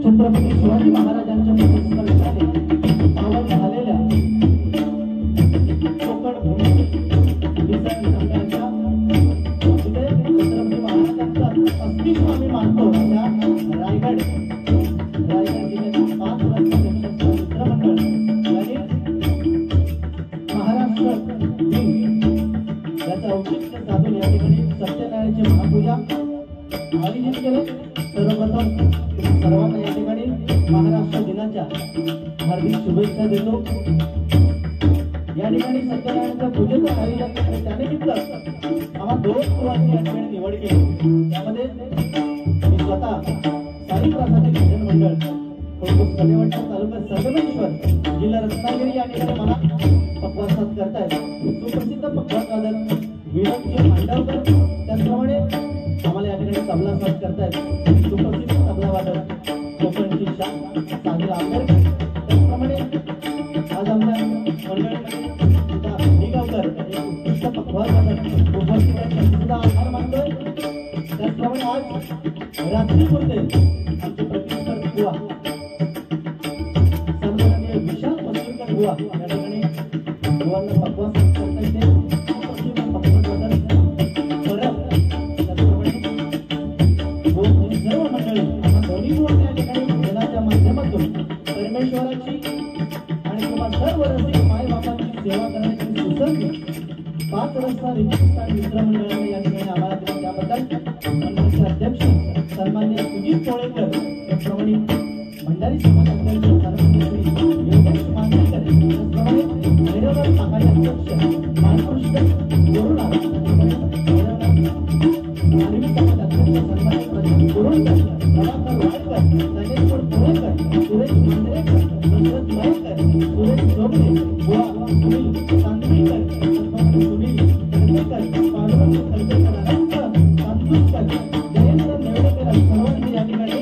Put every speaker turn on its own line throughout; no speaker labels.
छत्रपती शिवाजी महाराजांच्या प्रतिस्पर्धाने पावन झालेल्या कोकण भूमी छत्रपती महाराजांचं अस्तित्व आम्ही मानतो त्या रायगड जिल्ह्यातील 5 रस्त्यापेक्षा मित्रमंडळ यांनी महाराष्ट्र याचं औचित्य साधून या ठिकाणी सत्यनारायणाची महापूजा आयोजित केले। सर्वप्रथम सर्वांना या ठिकाणी महाराष्ट्र दिनाच्या हार्दिक शुभेच्छा देतो। या ठिकाणी सत्यनारायणाच्या पूजेचं आयोजन केले त्यानिमित्त आम्हा 2 गृहांची या ठिकाणी निवड केली। त्यामध्ये मी स्वतः साई प्रासादिक भजन मंडळ कलेवंटा तालुका संगमेश्वर जिल्हा रत्नागिरी या ठिकाणी मला पक्वासाद करतायत। सुप्रसिद्ध पक्वासादक विनोदजी मांडवकर त्याचप्रमाणे आम्हाला या ठिकाणी तबला साथ करतायत सुप्रसिद्ध तबला वादक कोकणची शान साहिल आंबेडकर। त्याचप्रमाणे आज आमच्या मंडळामध्ये सुद्धा निगावकर एक उत्कृष्ट पक्वासादक उपस्थित आहेत त्यांचा आभार मानतोय। त्याचप्रमाणे आज रात्रीपुरते आमचे प्रतिस्पर्धी बुवा सन्माननीय विशाल पसुरकर बुवा या ठिकाणी बुवांना पक्वासाद करता येते। सुप्रसिद्ध पक्वासादक परब त्याचप्रमाणे सर्व मंडळी आम्हा दोन्ही बुवांना या ठिकाणी भजनाच्या माध्यमातून परमेश्वराची आणि तुम्हा सर्व रसिक मायबापांची सेवा करण्याची सुसंधी 5 रस्ता रिक्षास्थान मित्रमंडळाने या ठिकाणी आम्हाला दिली। त्याबद्दल मंडळाचे अध्यक्ष सन्माननीय सुजित कोळेकर त्याचप्रमाणे भंडारी समाजाध्यक्ष सन्माननीय योगेश मांजरेकर त्याचप्रमाणे भैरवनाथ आघाडी अध्यक्ष बाळकृष्ण कोरोना मानवी समाज अध्यक्ष सन्माननीय प्रशांत कोरोनकर प्रभाकर वाडकर ज्ञानेश्वर कोळेकर सुरेश मांजरेकर दशरथ मयेकर सुरेश जोगले बुवा सुनील चांदणीकर त्याचप्रमाणे सुनील तडकेकर पांडुरंग तडकेकर अनंत चांदूरकर जयेंद्र नेवडेकर सर्वांचे या ठिकाणी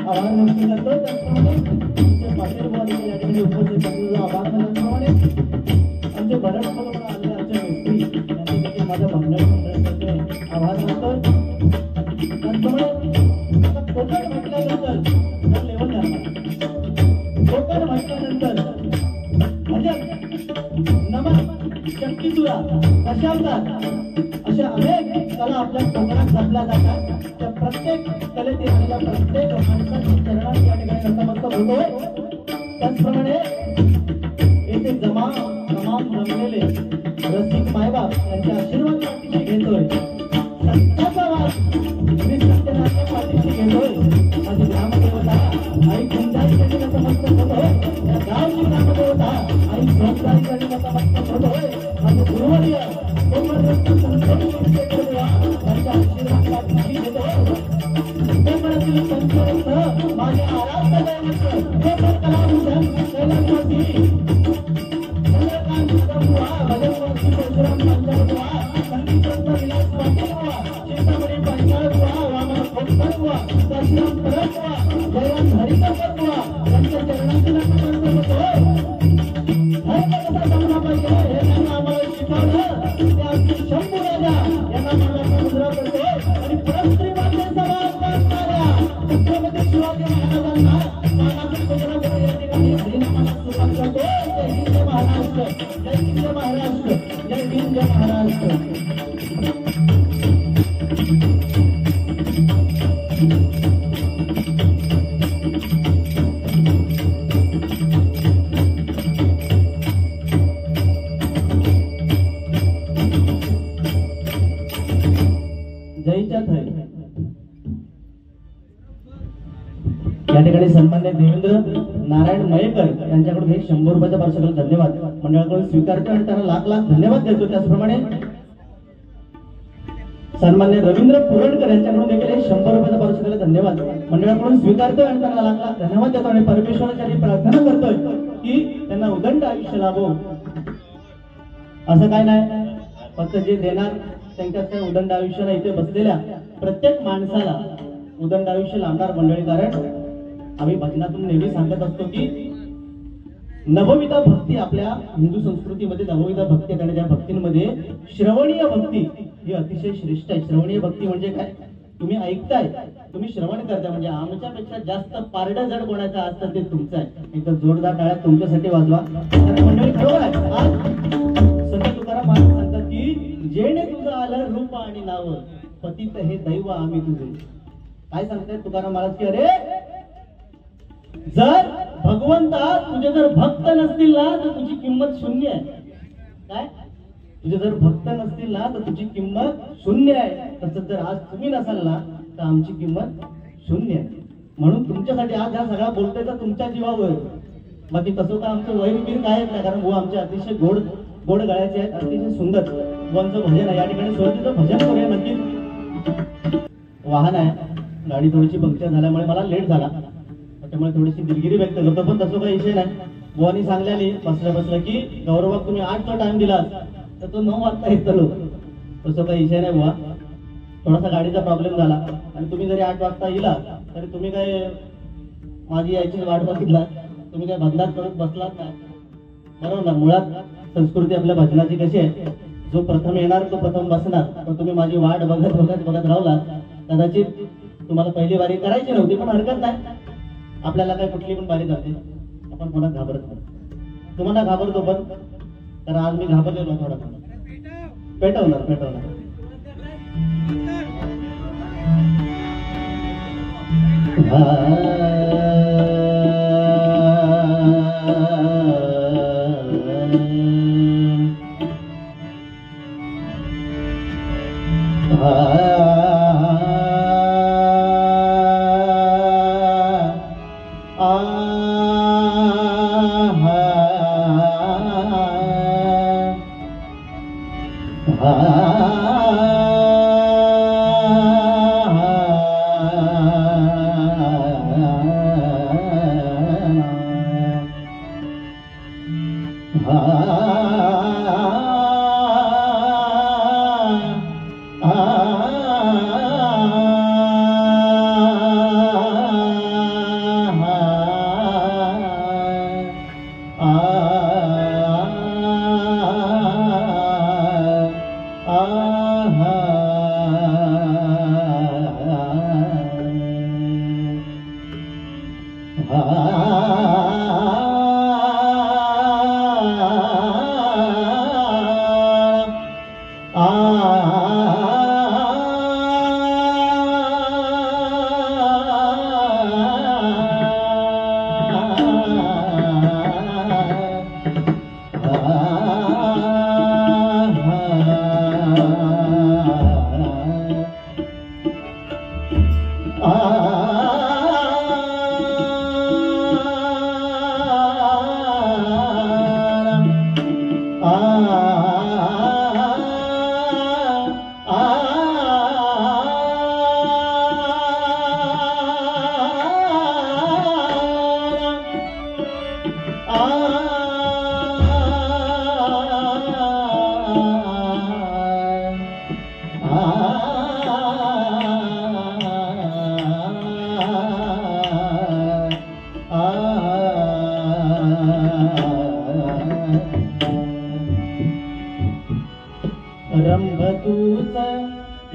आभार व्यक्त करतो। त्याचप्रमाणे आमचे पाटील बुवा या ठिकाणी उपस्थित असलेले आभार मानल्याप्रमाणे आमचे भरत म्हणून आलेले आमच्या व्यक्ती यांचे देखील माझ्या मंडळातर्फे आभार मानतो। त्याचप्रमाणे आता कोकण म्हटल्यानंतर जर लेवल धरणार कोकण म्हटल्यानंतर भजन नमन शक्तिसुरा दशावतार अशा अनेक कला आपल्या कोकणात जपल्या जातात। त्या प्रत्येक कलेतील आलेल्या प्रत्येक माणसाच्या चरणात या ठिकाणी नतमस्तक होतोय। त्याचप्रमाणे येथे तमाम जमलेले रसिक मायबाप यांचे आशीर्वाद पाठीशी घेतोय। संतांचा वास श्री सत्यनारायण पाठीशी घेतोय। माझी ग्रामदेवता आई कुंजाईसाठी नतमस्तक होतोय। या गावची ग्रामदेवता आई सोमदाईसाठी नतमस्तक होतोय। माझे गुरुवर्य कोकणरत्न संतोष शेखर बुवा यांच्या आशीर्वाद पाठीशी घेतोय। कोकणातील संतरत्न माझे आराध्य दैवत कोकण कलाभूषण कैलासवासी चंद्रकांत बुवा भजनवासी परशुराम पंचाळ बुवा संगीतरत्न विलासवासी बुवा चिंतामणी पंचाळ बुवा वामन खोपकर बुवा परशुराम परब बुवा जयवंत हरिकर बुवा यांच्या चरणाची नतमस्तक होतोय। धर्म कसा जमला पाहिजे हे त्यांना आम्हाला शिकवलं ते आमचे शंभू राजा यांना मानाचा मुद्रा करतोय आणि परस्त्री मातेचा वास करणाऱ्या छत्रपती शिवाजी महाराजांना मानाचा मुद्रा करून या ठिकाणी हरिनामाला सुरुवात करतोय। जय हिंद जय महाराष्ट्र, जय हिंद जय महाराष्ट्र, जय हिंद जय महाराष्ट्र। या ठिकाणी सन्माननीय देवेंद्र नारायण मयेकर यांच्याकडून हे 100 रुपयाचा पार्सल धन्यवाद मंडळाकडून स्वीकारतो आणि त्यांना लाख लाख धन्यवाद देतो। त्याचप्रमाणे सन्मान्य रवींद्र पुरणकर यांच्याकडून देखील 100 रुपयाचा पार्सल धन्यवाद मंडळाकडून स्वीकारतो आणि त्यांना लाख लाख धन्यवाद देतो आणि परमेश्वराची प्रार्थना करतोय की त्यांना उदंड आयुष्य लाभो। असं काय नाही, फक्त जे देणार त्यांच्यात काय उदंड आयुष्याला इथे बसलेल्या प्रत्येक माणसाला उदंड आयुष्य लाभणार मंडळी। कारण आम्ही भजनातून नेहमी सांगत असतो की नवविधा भक्ती आपल्या हिंदू संस्कृतीमध्ये नवविधा भक्ती आणि त्या भक्तींमध्ये श्रवणीय भक्ती ही अतिशय श्रेष्ठ आहे। श्रवणीय भक्ती म्हणजे काय, तुम्ही ऐकताय, तुम्ही श्रवण करताय, म्हणजे आमच्यापेक्षा जास्त पारडं जड कोणाचं असतं ते तुमचं आहे। एक जोरदार टाळ्या तुमच्यासाठी वाजवा। तर मंडळी खरोखर आहे, आज संत तुकाराम महाराज सांगतात की जेणे तुझं आलं रूप आणि नाव पतित हे दैव आम्ही तुझे। काय सांगतायत तुकाराम महाराज की अरे जर भगवंता तुझे जर भक्त नसतील ना तर तुझी किंमत शून्य आहे। काय, तुझे जर भक्त नसतील ना तर तुझी किंमत शून्य आहे। तसंच जर आज तुम्ही नसाल ना तर आमची किंमत शून्य आहे। म्हणून तुमच्यासाठी आज हा सगळा बोलतोय तर तुमच्या जीवावर, बाकी तसं का आमचं वैरबीर काय नाही, कारण वो आमचे अतिशय गोड गोड गळ्याचे आहेत, अतिशय सुंदर वंच भजन आहे। या ठिकाणी सुरुवातीचं भजन करूया नक्की। वाहन आहे, गाडी थोडीशी पंक्चर झाल्यामुळे मला लेट झाला, त्यामुळे थोडीशी दिलगिरी व्यक्त करतो, पण तसं काही विषय नाही। बुवानी सांगल्याने बसल्या बसल्या की गौरवाक तुम्ही 8चा टाइम दिला तर तो 9 वाजता येतो, तसं काही विषय नाही बुवा। थोडासा गाडीचा प्रॉब्लेम झाला आणि तुम्ही जरी 8 वाजता येला तरी तुम्ही काय माझी यायची वाट बघितला, तुम्ही काय भजनात करत बसलात नाही, बरोबर ना। मुळात संस्कृती आपल्या भजनाची कशी आहे, जो प्रथम येणार तो प्रथम बसणार, तर तुम्ही माझी वाट बघत बघत बघत राहला, कदाचित तुम्हाला पहिली बारी करायची नव्हती, पण हरकत नाही, आपल्याला काय कुठली पण बारी जाते, आपण कोणाला घाबरत नाही, तुम्हाला घाबरतो पण, तर आज मी घाबरलेलो थोडा पेटवणार पेटवणार।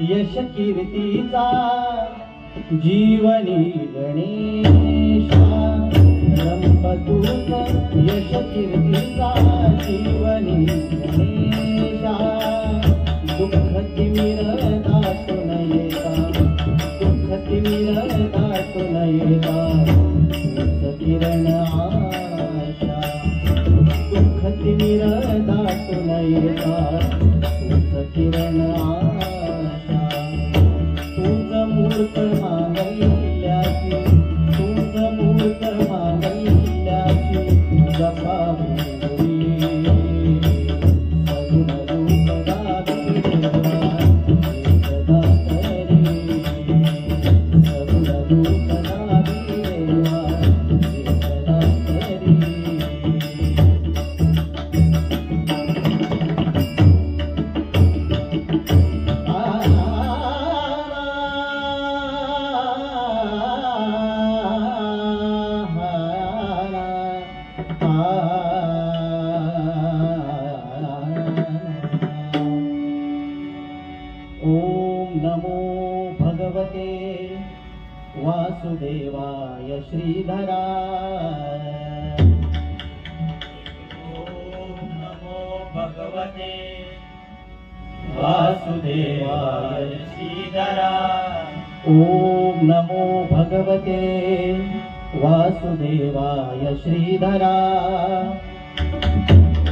यश कीर्तीचा जीवनी गणेशा, रंपतूच यश कीर्तीचा जीवनी गणेशा, दुःख तिमिर दाटून येता, दुःख तिमिर दाटून येता, तुझ किरण आशा, दुःख तिमिर दाटून येता, तुझ किरण आशा, तुझ मूर्त मांगल्याची, तुझ मूर्त मांगल्याची, नमो भगवते वासुदेवाय श्रीधराय।
ओम नमो भगवते
वासुदेवाय
श्रीधराय।
ओम नमो भगवते वासुदेवाय श्रीधराय।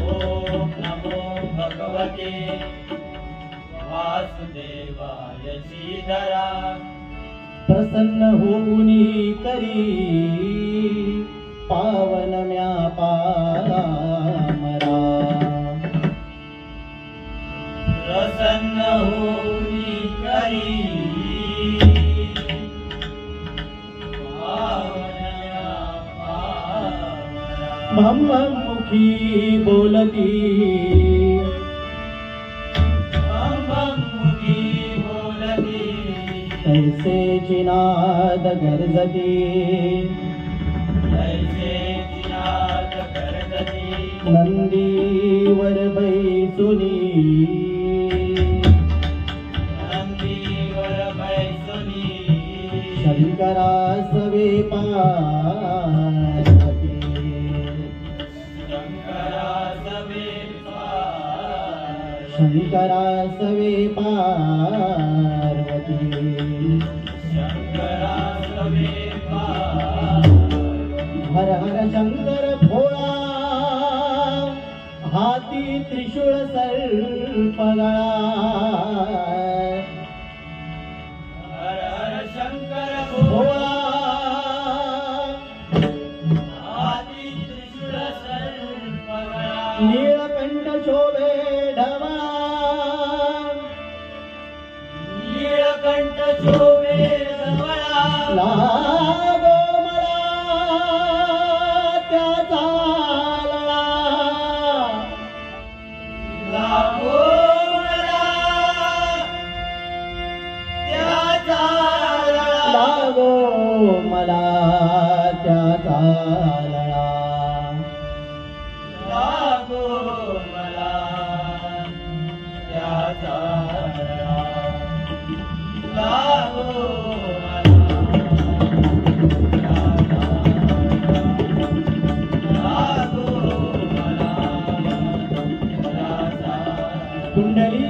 ओम नमो भगवते वासुदेवाय श्रीधराय।
प्रसन्न होऊनी करी पावन म्या पामरा।
प्रसन्न होई करी पावन्या पावना।
ब्रह्ममुखी बोलती
ब्रह्ममुखी बोलती।
ऐसे जिनाद गरजती।
ऐसे जिनाद गरजती।
नंदीवर बैसुनी
नंदीवर बैसुनी।
शंकरा सवे पार्वती।
शंकरा सवे पार्वती।
शंकरा सवे पार्वती।
शंकरा सवे पार्वती।
हर हर शंकर भोळा हाती त्रिशूळ सर्पगळा।
हर हर शंकर
भोळा
आदि त्रिशूळ सर्पगळा।
नीळकंठ शोभे ढवळा।
नीळकंठ शोभे ढवळा।
लागो मला त्याचा लळा।
लागो मला त्याचा लळा।
लागो मला त्याचा लळा।
लागो मला त्याचा लळा। लागो मला त्याचा लळा। लागो मला त्याचा लळा।
कुंडली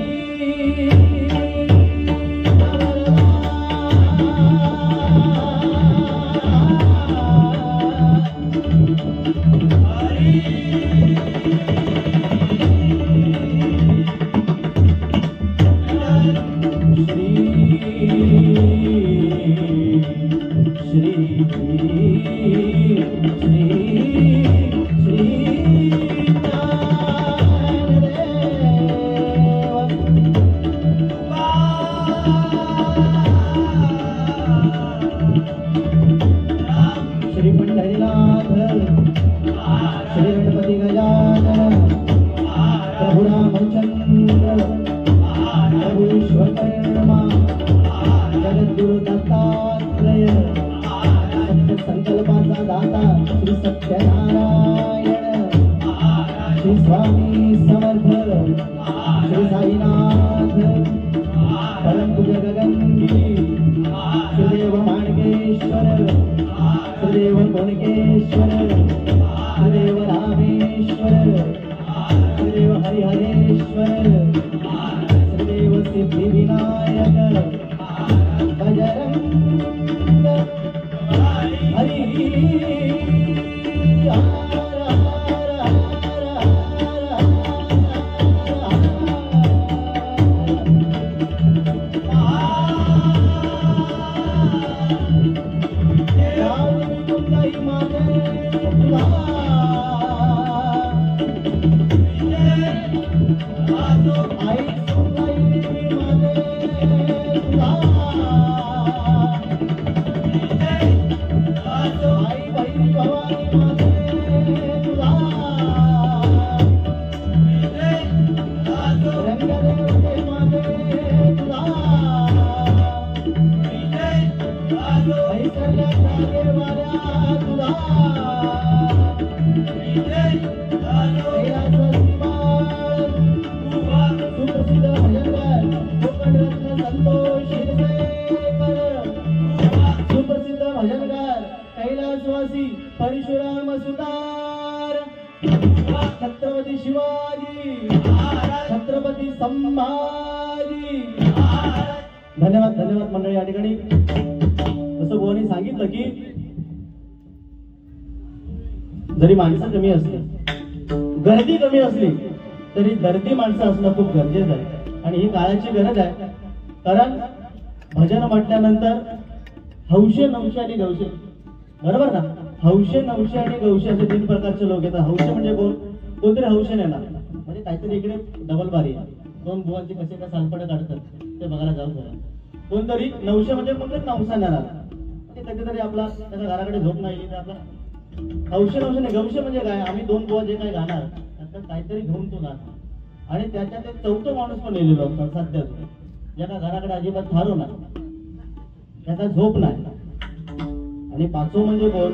श्री पंढरीनाथ श्री गणपती गजानन प्रभु रामचंद्र प्रभु विश्वकर्मा जगद्गुरु दत्तात्रय सत्य संकल्पाचा दाता श्री सत्यनारायण श्री स्वामी समर्थ श्री साईनाथ परमपूज्य गगनगिरी श्रीदेव माणकेश्वर श्रीदेव कोणकेश्वर श्रीदेव रामेश्वर श्रीदेव हरिहरेश्वर श्रीदेव सिद्धिविनायक बजरंग हरी हर हर हर हर हर हर। छत्रपती शिवाजी, छत्रपती संभाजी. धन्यवाद धन्यवाद मंडळी. या ठिकाणी जसं गोवानी सांगितलं की जरी माणसं कमी असली, गर्दी कमी असली तरी दर्दी माणसं असणं खूप गरजेचं आहे आणि ही काळाची गरज आहे. कारण भजन म्हटल्यानंतर हौशे नवशे आणि गवशे, बरोबर ना? हौशे नवशे आणि गवशे असे 3 प्रकारचे लोक येतात. हौशे म्हणजे कोण? कोणतरी हौशे नेणार, म्हणजे काहीतरी इकडे डबल बारी आहे, 2 बुवांची कसे काय सालपडे काढतात ते बघायला जाऊ जरा. कोणतरी नवशे म्हणजे कोणतरी नवसा नेणार, ते कधीतरी आपला त्याच्या घराकडे झोप नाही तर आपला हौशे नवशे नाही. गवशे म्हणजे काय? आम्ही 2 बुवा जे काय गाणार त्यात काहीतरी घेऊन तो गाणार आणि त्याच्यात एक 4थं माणूस पण लिहिलेलो असतो सध्या, ज्याचा घराकडे अजिबात थारो नाही, त्याचा झोप नाही. आणि 5वं म्हणजे कोण?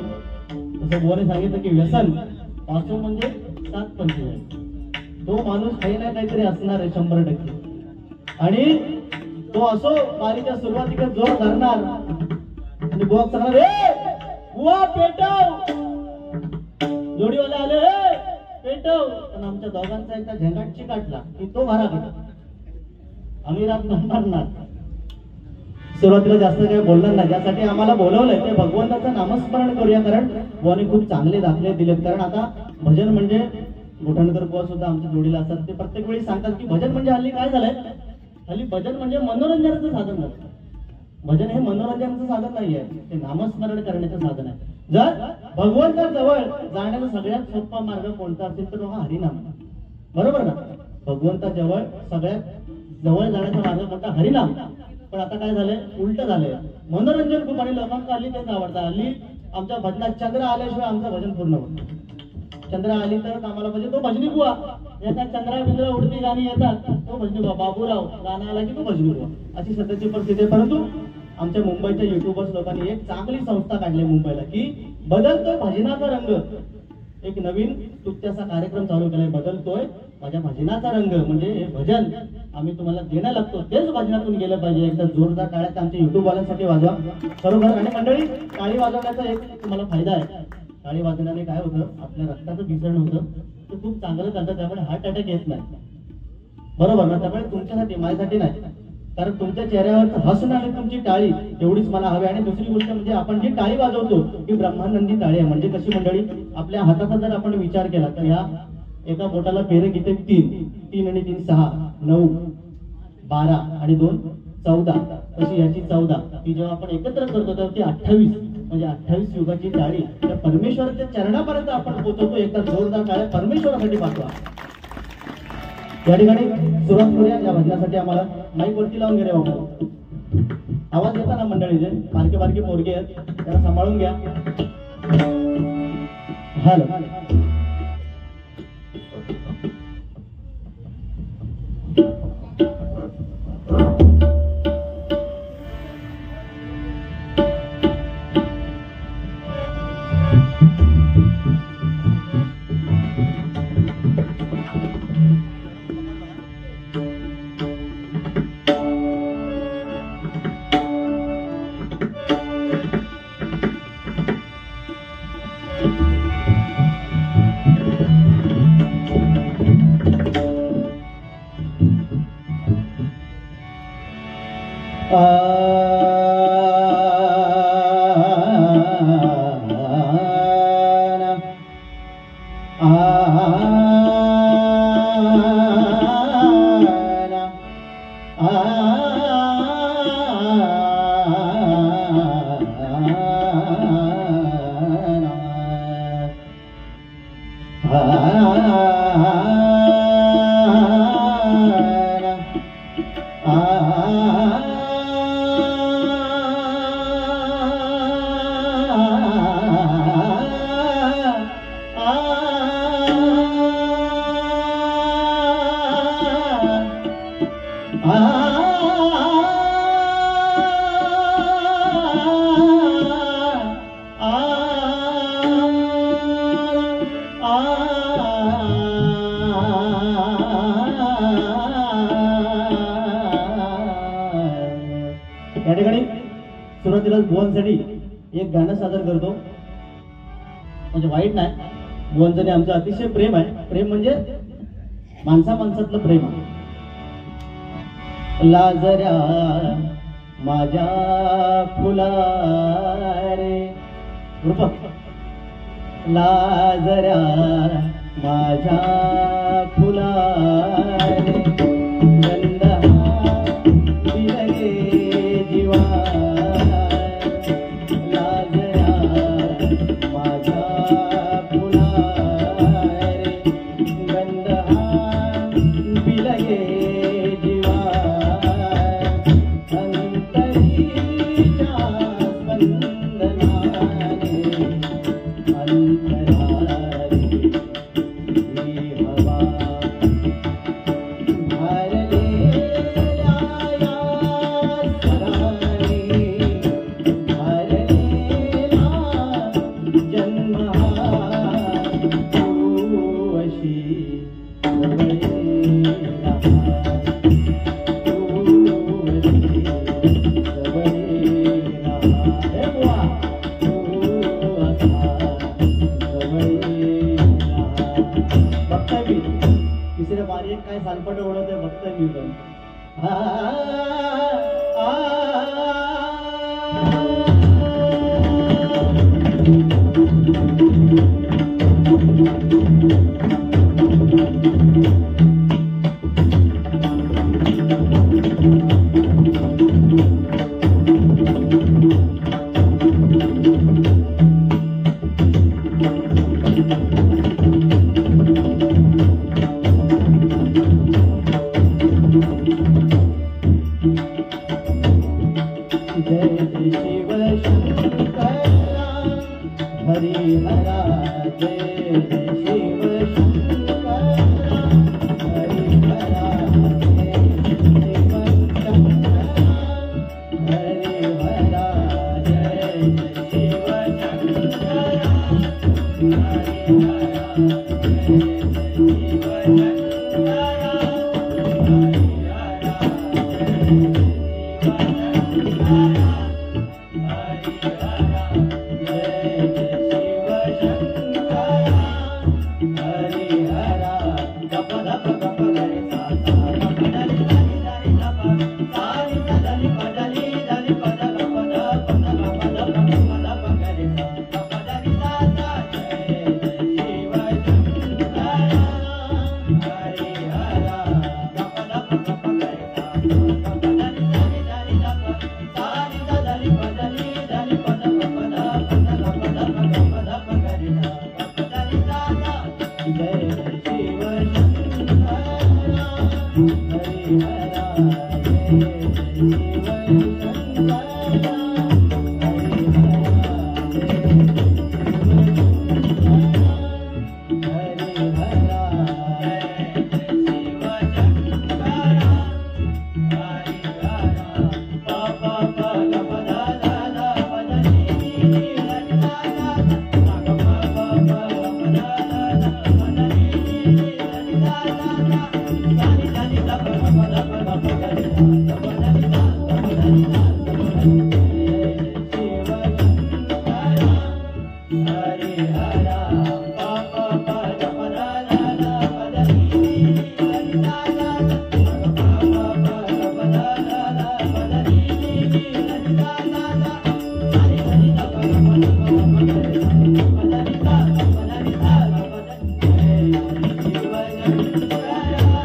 जसं बुवाने सांगितलं की व्यसन. 5वं म्हणजे 7 पंचेचाळीस. तो माणूस काही ना काहीतरी असणार आहे 100%. आणि तो असो बारीच्या सुरुवातीला जोर धरणार आणि बुवा सांगणार, ए बुवा पेटव, जोडीवाले आले पेटव. पण आमच्या दोघांचा एकदा झेंगाट चिकाटला की तो घराकडे आम्ही रात म्हणणार. सुरुवातीला जास्त काही बोलणार नाही. ज्यासाठी आम्हाला बोलवलंय ते भगवंताचं नामस्मरण करूया, कारण बुवाने खूप चांगले दाखले दिलेत. कारण आता भजन म्हणजे गोठणकर बुवा सुद्धा आमच्या जोडीला असतात, ते प्रत्येक वेळी सांगतात की भजन म्हणजे हल्ली काय झालंय, हल्ली भजन म्हणजे मनोरंजनाचं साधन झालं. भजन हे मनोरंजनाचं साधन नाही आहे, ते नामस्मरण करण्याचं साधन आहे. जर भगवंताजवळ जाण्याचा सगळ्यात सोपा मार्ग कोणता असेल तर हा हरिनाम, बरोबर ना? भगवंताजवळ सगळ्यात जवळ जाण्याचा मार्ग कोणता? हरिनाम. पण आता काय झालंय? उलट झालंय. मनोरंजन खूप आणि लोकांना हल्ली तेच आवडतं. हल्ली आमच्या भजनात चंद्र आल्याशिवाय आमचं भजन पूर्ण होतं. चंद्र आली तर आम्हाला म्हणजे तो भजनी बुवा, याचा चंद्रा बिंद्रा उडती गाणी येतात तो भजनी बुवा, बाबूराव गाणं आला की तो भजनी बुवा, अशी सध्याची परिस्थिती आहे. परंतु आमच्या मुंबईच्या युट्यूबर्स लोकांनी एक चांगली संस्था काढली मुंबईला की बदलतोय भजनाचा रंग, एक नवीन स्तुत्याचा कार्यक्रम चालू केलाय. बदलतोय माझ्या भजनाचा रंग, म्हणजे हे भजन आम्ही तुम्हाला देणं लागतो तेच भजनातून गेलं पाहिजे. एकदा जोरदार टाळ्या आमच्या युट्यूब वाल्यांसाठी वाजवा बरोबर. आणि मंडळी टाळी वाजवण्याचा एक तुम्हाला फायदा आहे. टाळी वाजवण्याने काय होतं? आपल्या रक्ताचं भिसरण होतं, ते खूप चांगलं चालतं, त्यामुळे हार्ट अटॅक येत नाही, बरोबर ना? त्यामुळे तुमच्यासाठी, माझ्यासाठी नाही, कारण तुमच्या चेहऱ्यावरचं हसणं आणि तुमची टाळी एवढीच मला हवी. आणि दुसरी गोष्ट म्हणजे आपण जी टाळी वाजवतो ही ब्रह्मानंदी टाळी आहे. म्हणजे कशी मंडळी? आपल्या हाताचा जर आपण विचार केला तर ह्या एका बोटाला पेरे किती? 3 आणि 3 6 9 12 आणि 2 14. तशी याची 14 ती जेव्हा आपण एकत्र करतो तेव्हा ती 28, म्हणजे 28 युगाची टाळी त्या परमेश्वराच्या चरणापर्यंत आपण पोहोचवतो. एकदा जोरदार टाळ्या परमेश्वरासाठी पाठवा. या ठिकाणी सुरुवात करूया या भजनासाठी. आम्हाला माईक वरती लावून गेले बाबा, आवाज येता ना मंडळीचे? बारके बारके पोरगे आहेत, त्याला सांभाळून घ्या. हॅलो या ठिकाणी सुरुवातीला बुवांसाठी एक गाणं सादर करतो, म्हणजे वाईट नाही, बुवांचं आमचं अतिशय प्रेम आहे. प्रेम म्हणजे माणसा माणसातलं प्रेम आहे. लाजऱ्या माझ्या फुला रे लाजऱ्या माझ्या फुला रे गंध दिलगे जीवा लाजऱ्या माझ्या फुला रे गंध दिलगे जीवा अंतरीच्या स्पंदनाने अंतराळी ही हवा भारलेल्या या स्वराने भारलेला जन्म हा तू अशी सवयीला तू अशी सवयीला हे बुवा तू असा सवयीला बघताय मी तिसऱ्या मारी एक काय सालपट ओढवतोय बघताय मी पण जय शिव शंकरा हरिहरा जय शिव शंकरा हरिहरा जय शिव शंकरा हरिहरा जय शिव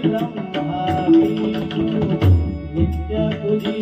शंकरा
नित्य पूजी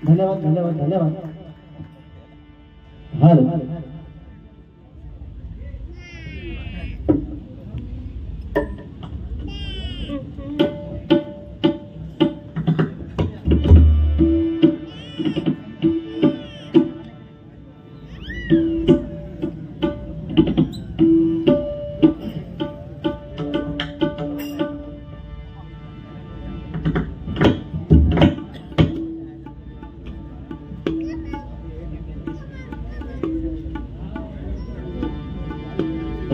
धन्यवाद धन्यवाद धन्यवाद. हाल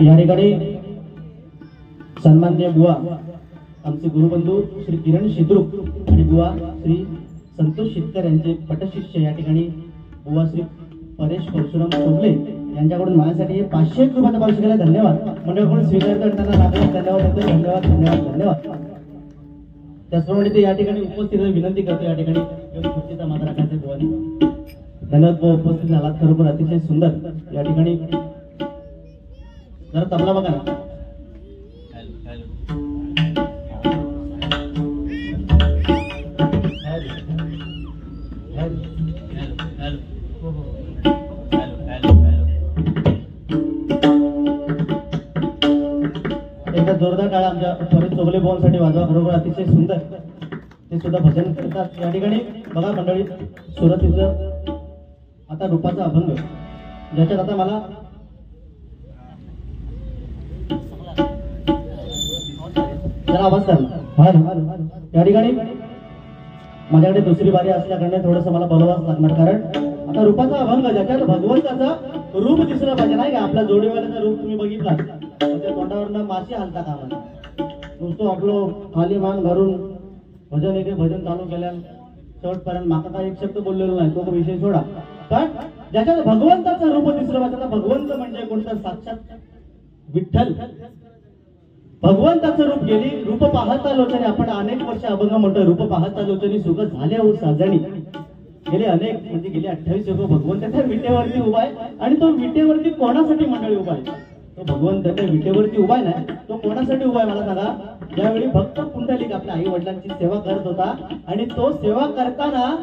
या ठिकाणी सन्माननीय बुवा आमचे गुरुबंधू श्री किरण शिद्रुक आणि बुवा श्री संतोष शितकर यांचे पटशिष्य या ठिकाणी बुवा श्री परेश परशुराम सोबले यांच्याकडून माझ्यासाठी हे 501 रुपयाचा पावशी केला. धन्यवाद. मंडळाकडून स्वीकार करताना लागला धन्यवाद देतो. धन्यवाद धन्यवाद धन्यवाद. त्याचप्रमाणे ते या ठिकाणी उपस्थित विनंती करतो या ठिकाणी खुर्चीचा मात्र राखायचे बुवानी. धन्यवाद बुवा उपस्थित झालात. खरोखर अतिशय सुंदर या ठिकाणी जरा तबला बघा ना. एकदा जोरदार टाळ्या आमच्या परेश चोगले भाऊंसाठी वाजवा. खरोखर अतिशय सुंदर ते सुद्धा भजन करतात या ठिकाणी. बघा मंडळी सुरुवातीचं आता रूपाचा अभंग ज्याच्यात आता मला आवाज करणार. या ठिकाणी माझ्याकडे दुसरी बारी असल्याकडे थोडस मला बोलवाच लागणार. कारण आता रूपाचा अभंग ज्याच्यात भगवंताचं रूप दिसलं पाहिजे नाही का. आपल्या जोडीवाल्याचं रूप तुम्ही बघितला त्या तोंडावरनं माशी हालता कामा. नुसतं आपलं खाली मान घरून भजन एके भजन चालू केल्या शेवटपर्यंत माका काय एक शब्द बोललेलो नाही. तो विषय सोडा. पण ज्याच्यात भगवंताचं रूप दिसलं पाहिजे. भगवंत म्हणजे कोणतं साक्षात विठ्ठल. भगवंताचं रूप गेली रूप पाहता लोचनी. आपण अनेक वर्ष अभंग म्हणतो रूप पाहता लोचनी सुख झाले हो साजणी. गेले अनेक म्हणजे गेले 28 युग भगवंत त्या विटेवरती उभा आहे. आणि तो विटेवरती कोणासाठी मंडळी उभा आहे. तो भगवंत त्या विटेवरती उभा आहे ना. तो कोणासाठी उभा आहे मला सांगा. ज्यावेळी भक्त पुंडलिक आपल्या आई वडिलांची सेवा करत होता आणि तो सेवा करताना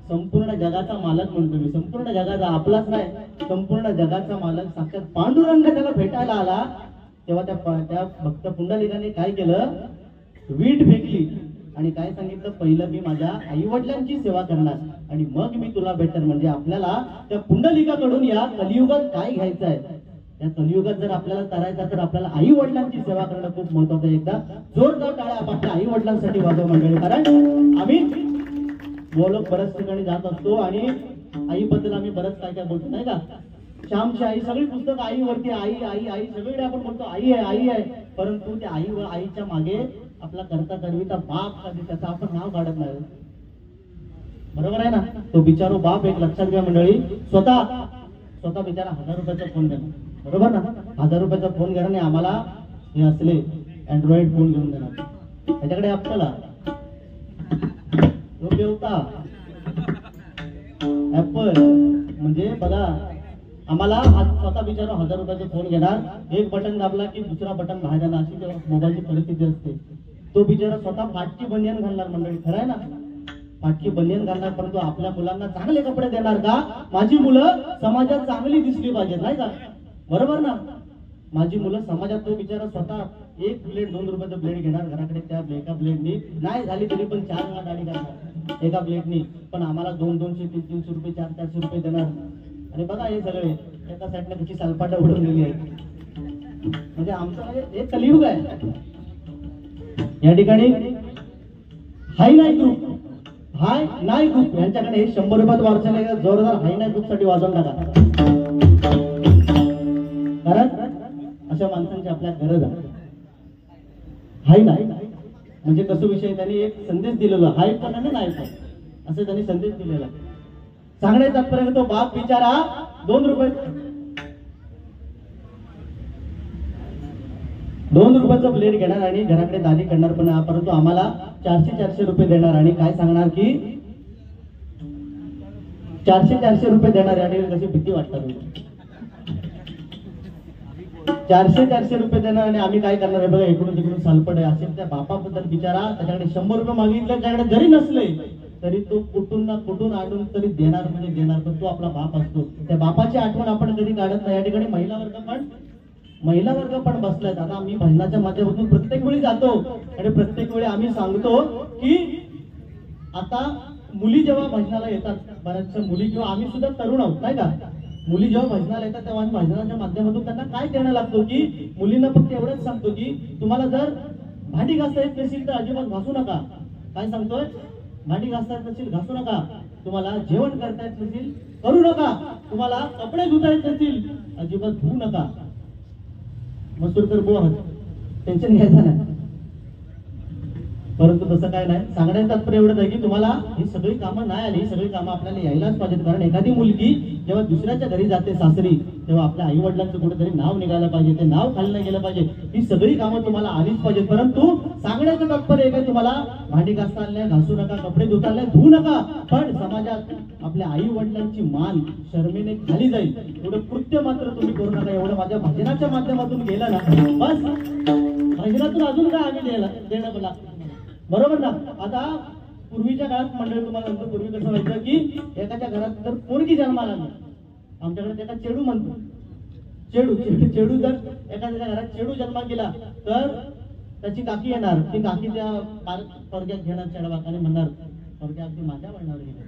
संपूर्ण जगाचा मालक म्हणतो मी, संपूर्ण जगाचा, आपलाच नाही, संपूर्ण जगाचा मालक साक्षात पांडुरंग त्याला भेटायला आला. तेव्हा त्या भक्त पुंडलिकाने काय केलं, वीट फेकली आणि काय सांगितलं, पहिलं मी माझ्या आई वडिलांची सेवा करणार आणि मग मी तुला भेटणार. म्हणजे आपल्याला त्या पुंडलिकाकडून या कलियुगात काय घ्यायचं आहे, त्या कलियुगात जर आपल्याला करायचं तर आपल्याला आई वडिलांची सेवा करणं खूप महत्वाचं आहे. एकदा जोरदार टाळ्या आपल्या आई वडिलांसाठी वाजवा मंडळी. कारण आम्ही बोलक बऱ्याच ठिकाणी जात असतो आणि आईबद्दल आम्ही बरंच काय काय बोलतो नाही का. श्यामची आई, सगळी पुस्तक आईवरती, आई आई आई सगळीकडे आपण बोलतो आई आहे आई आहे, परंतु त्या आई व आईच्या मागे आपला करता करविता बाप कधी त्याचं आपण नाव काढत नाही. बरोबर आहे ना. तो बिचारो बाप, एक लक्षात घ्या मंडळी, स्वतः बिचारा 1000 रुपयाचा फोन देणार. बरोबर ना. 1000 रुपयाचा फोन घेणार आणि आम्हाला हे असले अँड्रॉइड फोन घेऊन देणार. त्याच्याकडे आपल्याला योग्य होता ऍपल. म्हणजे बघा, आम्हाला स्वतः बिचारा 1000 रुपयाचा फोन घेणार, एक बटन दाबला की दुसरा बटन बाहेर जाणार, अशी जेव्हा मोबाईलची परिस्थिती असते. तो बिचारा स्वतः फाटकी बनियान घालणार मंडळी. खरं आहे ना, फाटकी बनियान घालणार, परंतु आपल्या मुलांना चांगले कपडे देणार. का? माझी मुलं समाजात चांगली दिसली पाहिजेत, नाही का. बरोबर ना. माझी मुलं समाजात, तो बिचारा स्वतः एक प्लेट 2 रुपयाचं प्लेट घेणार घराकडे, त्या एका प्लेटनी नाही झाली तरी पण 4 वेळा दाढी करणार एका प्लेटनी, पण आम्हाला 200-200, 300 रुपये, 400-400 रुपये देणार. आणि बघा हे सगळे एका साईडने त्याची सालपाटा उडून गेली आहे. म्हणजे आमचं हे कलियुग आहे. या ठिकाणी हाय नाय ग्रुप यांच्याकडे हे 100 रुपयाचं वार्षिक आहे. जोरदार हाय नाय ग्रुप साठी वाजवून टाका. कारण अशा माणसांची आपल्या गरज आहे. हाय नाय म्हणजे कसं विषय, त्यांनी एक संदेश दिलेला, हाय पण आणि नाही पण असं त्यांनी संदेश दिलेला. सांगण्याचा तात्पर्य, तो बाप बिचारा 2 रुपयाचा प्लेट घेणार आणि घराकडे दादी करणार, पण परंतु आम्हाला 400-400 रुपये देणार. आणि काय सांगणार की 400-400 रुपये देणार. या ठिकाणी कशी भीती वाटतात. 400-400 रुपये देणार आणि आम्ही काय करणार आहे बघा, इकडून तिकडून सालपट आहे असेल त्या बापाबद्दल बिचारा, त्याच्याकडे 100 रुपये मागितले, त्याच्याकडे जरी नसले तरी तो कुठून ना कुठून आणून तरी देणार म्हणजे देणार. पण तो आपला बाप असतो. त्या बापाची आठवण आपण कधी काढत नाही. या ठिकाणी महिला वर्ग पण बसलायत. आता आम्ही भजनाच्या माध्यमातून प्रत्येक वेळी जातो आणि प्रत्येक वेळी आम्ही सांगतो की आता मुली जेव्हा भजनाला येतात, बऱ्याचशा मुली किंवा आम्ही सुद्धा तरुण आहोत नाही का, मुली जेव्हा भजनाला येतात तेव्हा आम्ही भजनाच्या माध्यमातून त्यांना काय देणं लागतो की मुलींना फक्त एवढंच सांगतो की तुम्हाला जर भांडी घासता येत नसेल तर अजिबात घासू नका. काय सांगतोय? भांडी घासता येत नसेल घासू नका, तुम्हाला जेवण करता येत नसेल करू नका, तुम्हाला कपडे धुता येत नसेल अजिबात धुवू नका. मसूर तर बुवा टेन्शन घ्यायचं नाही. परंतु तसं काय नाही. सांगण्याचं तात्पर्य एवढंच आहे की तुम्हाला ही सगळी कामं नाही आली, ही सगळी कामं आपल्याला यायलाच पाहिजेत. कारण एखादी मुलगी जेव्हा दुसऱ्याच्या घरी जाते सासरी, तेव्हा आपल्या आई वडिलांचं कुठेतरी नाव निघायला पाहिजे, ते नाव खाली नाही गेलं पाहिजे. ही सगळी कामं तुम्हाला आलीच पाहिजेत. परंतु सांगण्याचं तात्पर्य काय, तुम्हाला भांडी घासता आले घासू नका, कपडे धुता आले धुवू नका, पण समाजात आपल्या आई वडिलांची मान शर्मेने खाली जाईल एवढं कृत्य मात्र तुम्ही करू नका. एवढं माझ्या भजनाच्या माध्यमातून गेलं ना, बस भजनातून अजून काय आम्ही देणं लागतं. बरोबर ना. आता पूर्वीच्या काळात मंडळी तुम्हाला म्हणतो, पूर्वी कसं व्हायचं की एखाद्या घरात जर पोरगी जन्माला आली, आमच्याकडे त्याला चेडू म्हणतो. चेडू जर एखाद्या घरात चेडू जन्माला गेला तर त्याची काकी येणार, ती काकी त्या पोरग्यात घेणार चेडवाक आणि म्हणणार पोरग्या अगदी माझ्या वळणावर गेलेला.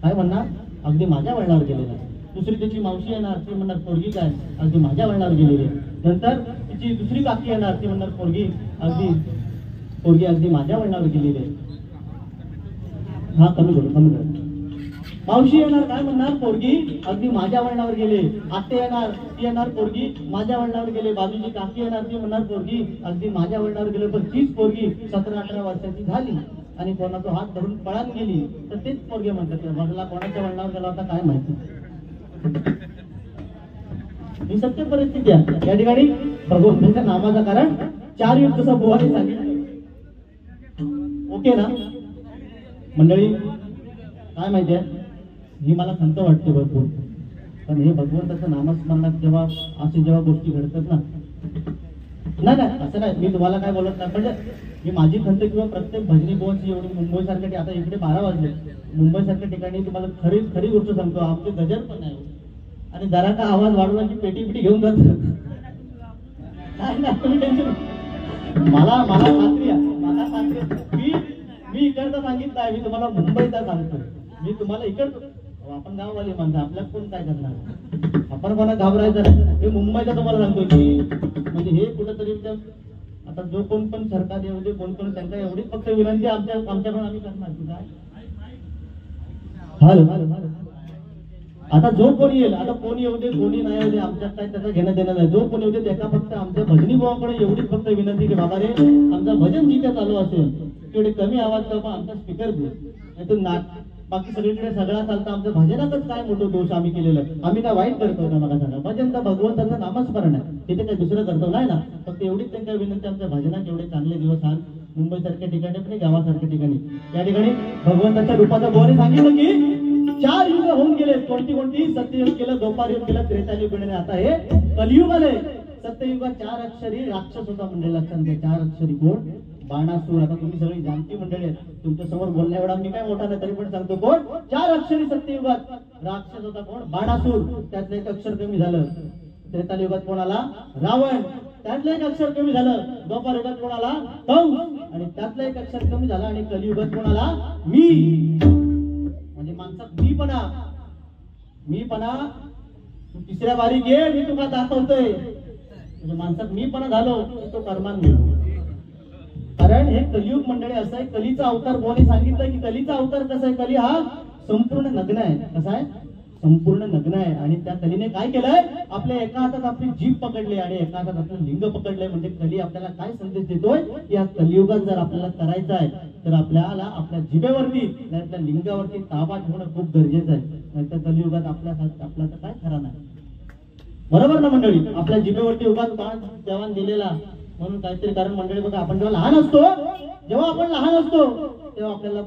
काय म्हणणार? अगदी माझ्या वळणावर गेलेला. दुसरी त्याची मावशी येणार, ती म्हणणार पोरगी काय अगदी माझ्या वळणावर गेलेली. नंतर तिची दुसरी काकी येणार, ती म्हणणार पोरगी अगदी माझ्या वळणावर गेलेली आहे. हा कमी करू. मावशी येणार, काय म्हणणार? पोरगी अगदी माझ्या वळणावर गेले. आते येणार, ती येणार पोरगी माझ्या वळणावर गेले. बाजूची काकी येणार, ती म्हणणार पोरगी अगदी माझ्या वळणावर गेले. पण तीच पोरगी 17-18 वर्षाची झाली आणि कोणाचा हात धरून पळान गेली तर तेच पोरगे म्हणतात बघला कोणाच्या वळणावर गेला होता काय माहिती. ही सत्य परिस्थिती आहे. या ठिकाणी भगवंताच्या नामाचं कारण 4 युग जसं बुवाने सांगितलं. ओके ना मंडळी. काय माहितीये, ही मला खंत वाटते भरपूर. पण हे भगवंताचं नामस्मरणात जेव्हा गोष्टी घडतात ना, नाही नाही असं नाही, मी तुम्हाला काय बोलत नाही, म्हणजे मी माझी खंत किंवा प्रत्येक भजनी बोनची एवढी मुंबईसारख्या आता इकडे 12 वाजले, मुंबईसारख्या ठिकाणी तुम्हाला खरी खरी गोष्ट सांगतो, आमचे गजर पण नाही आणि जरा का आवाज वाढवला की पेटी घेऊन जात. मला मला खात्री आहे, मला खात्री आहे. मी इकडचं सांगितलं आहे, मी तुम्हाला मुंबईचा सांगतो. मी तुम्हाला इकडचं, आपण गाववाले माणसं, आपल्याला कोण काय करणार, आपण कोणा घाबरायचं नाही. हे मुंबईचा तुम्हाला सांगतो की म्हणजे हे कुठंतरी आता जो कोण पण सरकार येऊ दे, कोण पण त्यांना एवढीच फक्त विनंती आमच्याकडून आम्ही करणार की काय आता जो कोणी येईल, आता कोणी येऊ दे कोणी नाही येऊ दे, आमच्यात काय त्याचं घेणं देणं नाही. जो कोणी येऊ दे त्याला फक्त आमच्या भजनी भावाकडे एवढीच फक्त विनंती की बाबा रे, आमचं भजन जिथे चालू असेल तेवढे कमी आवाज करा, आमचा स्पीकर दे. नाही तर नाट बाकी सगळीकडे सगळा चालतं, आमच्या भजनातच काय मोठं दोष आम्ही केलेलं, आम्ही काय वाईट करतो का? मला सांगा, भजन तर भगवंताचं नामस्मरण आहे, तिथे काही दुसरं करतो नाही ना. फक्त एवढीच त्यांच्या विनंती, आमच्या भजनात एवढे चांगले दिवस आण मुंबईसारख्या ठिकाणी पण गावासारख्या ठिकाणी या ठिकाणी भगवंताच्या रूपाचा बोने सांगितलं की 4 युग होऊन गेले. कोणती सत्ययुग केलं, द्वापार युग केलं, त्रेतायुग केलं, आता हे कलियुग आले. सत्ययुगात 4 अक्षरी राक्षस होता मंडळी, लक्षात घ्या. 4 अक्षरी कोण? बाणासूर. आता तुम्ही सगळी जाणती मंडळी आहेत, तुमच्या समोर बोलण्या एवढा मी काय मोठा नाही, तरी पण सांगतो कोण? 4 अक्षरी सत्ययुगात राक्षस होता कोण? बाणासूर. त्यातलं एक अक्षर कमी झालं. त्रेतायुगात कोण आला? रावण. त्यातलं एक अक्षर कमी झालं. द्वापार युगात कोण आला? कंस. आणि त्यातलं एक अक्षर कमी झालं. आणि कलियुगात कोण आला? मी. म्हणजे माणसात मीपणा तू तिसऱ्या बारी घे, मी तुला दाखवतोय. म्हणजे माणसात मीपणा झालो की तो कर्मान मिळतो. कारण हे कलियुग मंडळी असं आहे, कलीचा अवतार कोणी सांगितलं की कलीचा अवतार कसा आहे? कली हा संपूर्ण नग्न आहे. कसा आहे? संपूर्ण नग्न आहे. आणि त्या कलीने काय केलंय? आपल्या एका हातात आपली जीभ पकडली आणि एका हातात आपलं लिंग पकडलंय. म्हणजे कली आपल्याला काय संदेश देतोय? या कलियुगात जर आपल्याला करायचं आहे तर आपल्याला आपल्या जिभेवरती नाही आपल्या लिंगावरती ताबा ठेवणं खूप गरजेचं आहे. नाहीतर कलियुगात आपला तर काय खरा नाही. बरोबर ना मंडळी? आपल्या जिभेवरती उगाच बाण देवान दिलेला म्हणून काहीतरी. कारण मंडळी बघा, आपण जेव्हा लहान असतो तेव्हा आपल्याला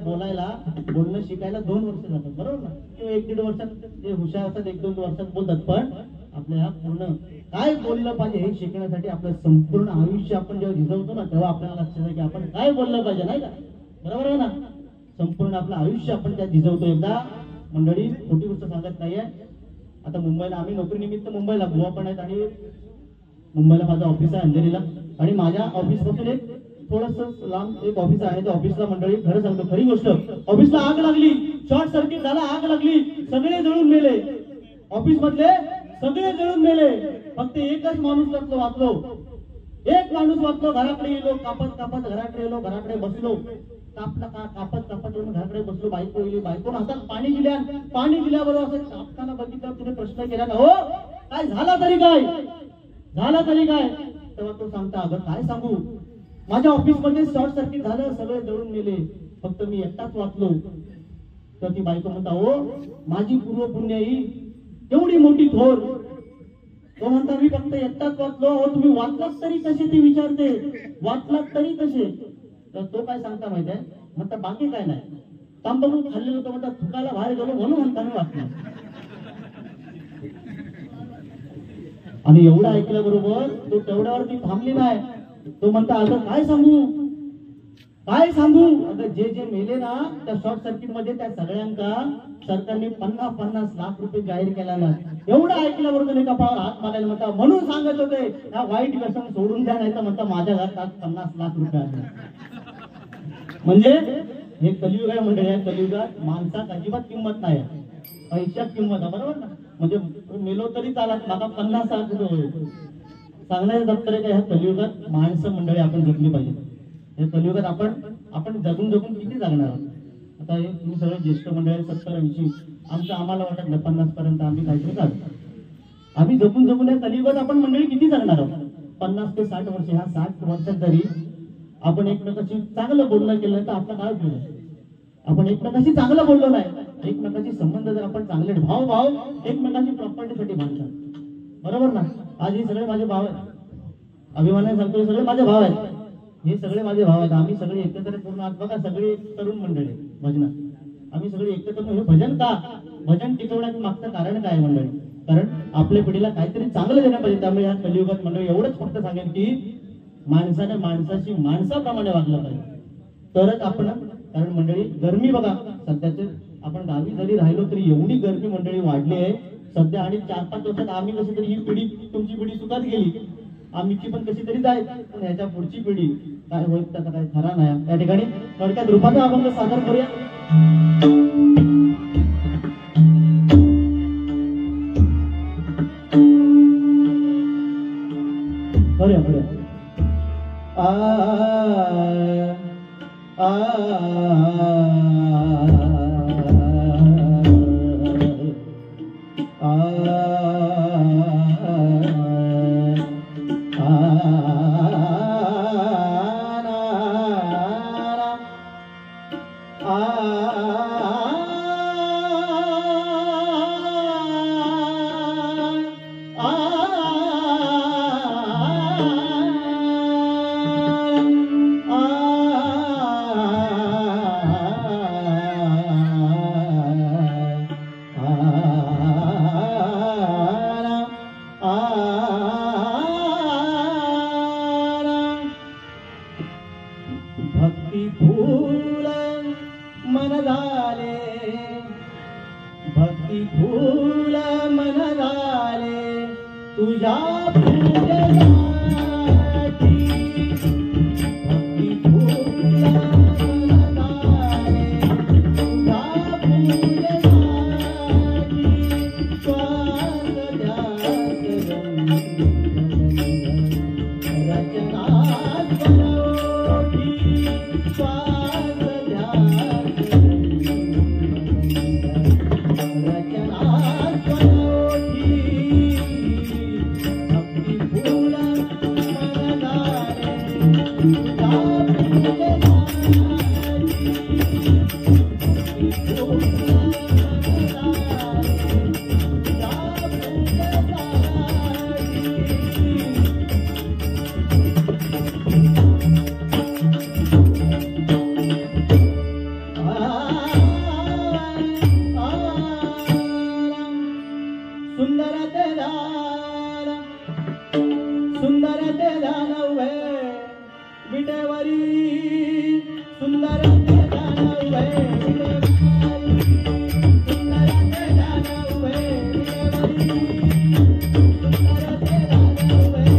बोलणं शिकायला 2 वर्ष जातात, बरोबर ना? किंवा 1-1.5 वर्षात जे हुशार असतात 1-2 वर्षात बोलतात. पण आपल्या पूर्ण काय बोललं पाहिजे हे शिकण्यासाठी आपलं संपूर्ण आयुष्य आपण जेव्हा झिजवतो ना, तेव्हा आपल्याला लक्षात आहे की आपण काय बोललं पाहिजे, नाही का? बरोबर आहे ना? संपूर्ण आपलं आयुष्य आपण त्यात झिजवतो. एकदा मंडळी खोटी गोष्ट सांगत नाहीये. आता मुंबईला आम्ही नोकरीनिमित्त मुंबईला बुवा पण आहेत आणि मुंबईला माझं ऑफिस आहे अंधेरीला. आणि माझ्या ऑफिस पासून एक थोडस लांब एक ऑफिस आहे. त्या ऑफिसला मंडळी खरं सांगतो, खरी गोष्ट, ऑफिसला आग लागली, शॉर्ट सर्किट झाला, आग लागली, सगळे जळून मेले. ऑफिस मधले सगळे जळून मेले. फक्त एकच माणूस त्यातलं वाचलो. एक माणूस वाचलो. घराकडे गेलो, कापत घराकडे गेलो, घराकडे बसलो, कापत येऊन घराकडे बसलो. बायको गेली, बायकोन हातात पाणी दिल्याबरोबर असं कापताना बघितलं, तिने प्रश्न केला ना, हो काय झाला तरी काय? तेव्हा तो सांगता, अगं काय सांगू, माझ्या ऑफिस मध्ये शॉर्ट सर्किट झालं, सगळे जळून गेले, फक्त मी एकटाच वाचलो. तर ती बायको म्हणता, हो माझी पूर्व पुण्याई एवढी मोठी थोर. तो म्हणता, मी फक्त एकटाच वाचलो. हो तुम्ही वाचलात तरी कसे? ती विचारते, वाचलात तरी कसे? तर तो काय सांगता माहिती आहे? म्हणता बाकी काय नाही, तांबू खाल्लेलं होतं, म्हणता थुकायला बाहेर गेलो म्हणून म्हणता मी वाचलं. आणि एवढं ऐकल्याबरोबर तो तेवढ्यावरती थांबली नाही. तो म्हणता, अगं काय सांगू, अगं जे मेले ना त्या शॉर्ट सर्किट मध्ये त्या सगळ्यांका सरकारने 50-50 लाख रुपये जाहीर केला ना. एवढं ऐकल्याबरोबर एका पावर हात मारायला म्हणता, म्हणून सांगत होते हा वाईट व्यसन सोडून द्या, नाही तर म्हणता माझ्या घरात आज 50 लाख रुपये आले. म्हणजे हे कलियुग आहे मंडळी. आहे कलियुगात माणसात अजिबात किंमत नाही, पैशात किंमत आहे, बरोबर ना? म्हणजे मेलो तरी चालत, मला 50 लाख रुपये सांगण्याचं दप्तर आहे का? ह्या कलियुगात माणसं मंडळी आपण जगली पाहिजे. या कलियुगात आपण जगून किती जगणार आहोत? आता हे तुम्ही सगळे ज्येष्ठ मंडळी 70-80, आम्हाला वाटत नाही 50 पर्यंत आम्ही काहीतरी काढतो. आम्ही जगून या कलियुगात आपण मंडळी किती जगणार आहोत? 50 ते 60 वर्ष. ह्या 60 वर्षात जरी आपण एकमेकाशी चांगलं बोलणं केलं तर आपलं काय उपयोग आहे? आपण एकमेकाशी चांगलं बोललो नाही, एकमेकाशी संबंध जर आपण चांगले भाव एकमेकाशी प्रॉपर्टीसाठी बांधतात, बरोबर ना? आज हे सगळे माझे भाव आहेत, अभिमानाने सांगतो, हे सगळे माझे भाव आहेत, हे सगळे माझे भाव आहेत. आम्ही सगळे एकत्र करून आज बघा सगळे तरुण मंडळी भजनात आम्ही सगळे एकत्र. हे भजन का? भजन टिकवण्याचं मागचं कारण काय मंडळी? कारण आपल्या पिढीला काहीतरी चांगलं देणं पाहिजे. त्यामुळे या कलियुगात मंडळी एवढंच फक्त सांगेन की माणसाने माणसाशी माणसाप्रमाणे वागलं पाहिजे, तरच आपण. कारण मंडळी गरमी बघा सध्याचे, आपण गावी जरी राहिलो तरी एवढी गरमी मंडळी वाढली आहे सध्या. आणि 4-5 वर्षात आम्ही कशी तरी, ही पिढी तुमची पिढी सुखात गेली, आमची पण कशी तरी जाईल, पण ह्याच्या पुढची पिढी काय होईल त्याचा काही खरा नाही. या ठिकाणी थोडक्यात रूपाचा अभंग सादर करूया. बरं बरं. भक्ती फूल मन झाले, भक्ती फूल मन झाले तुझ्या पूजेसाठी. भक्ती फूल मन झाले तुझ्या पूजेसाठी. श्वास ध्यास रचना सुंदर ते दानवे विटेवरी, सुंदर ते दानवे विटेवरी, सुंदर ते दानवे विटेवरी, सुंदर ते दानवे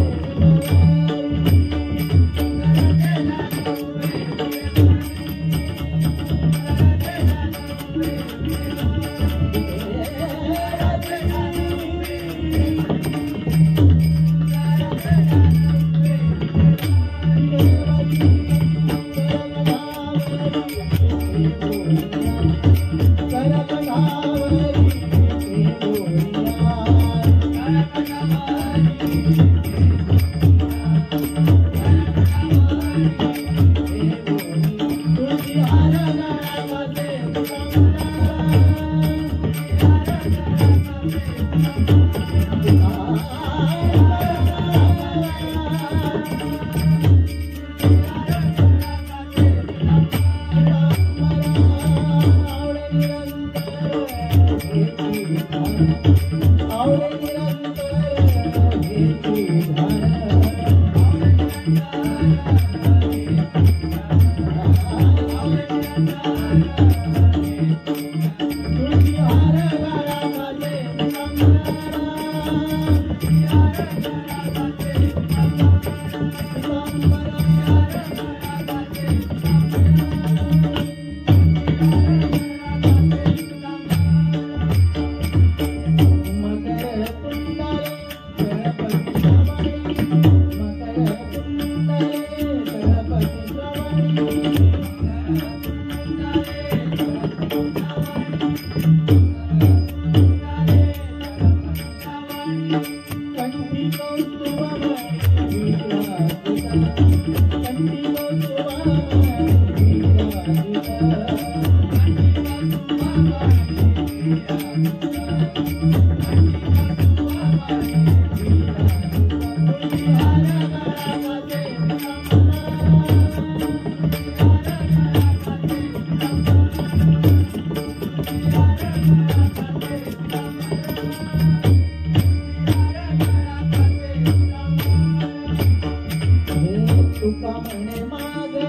म्हणे मागे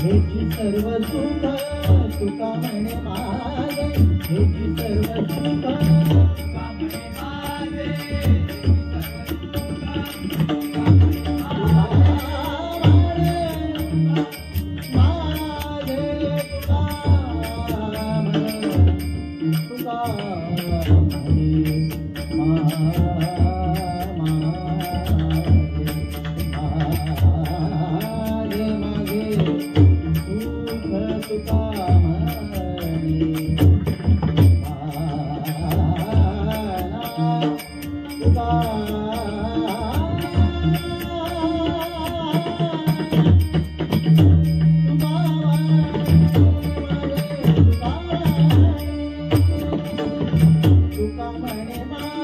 हेची सर्व सुख तुका म्हणे मागे हेची सर्व सुख तुका म्हणे मागे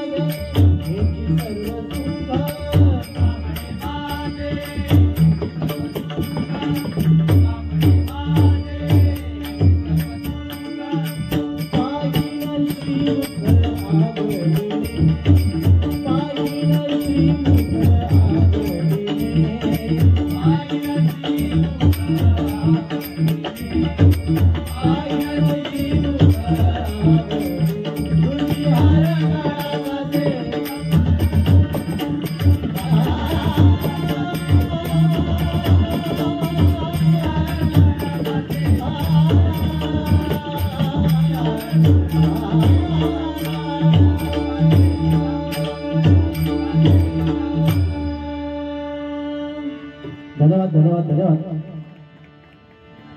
धन्यवाद धन्यवाद धन्यवाद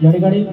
या ठिकाणी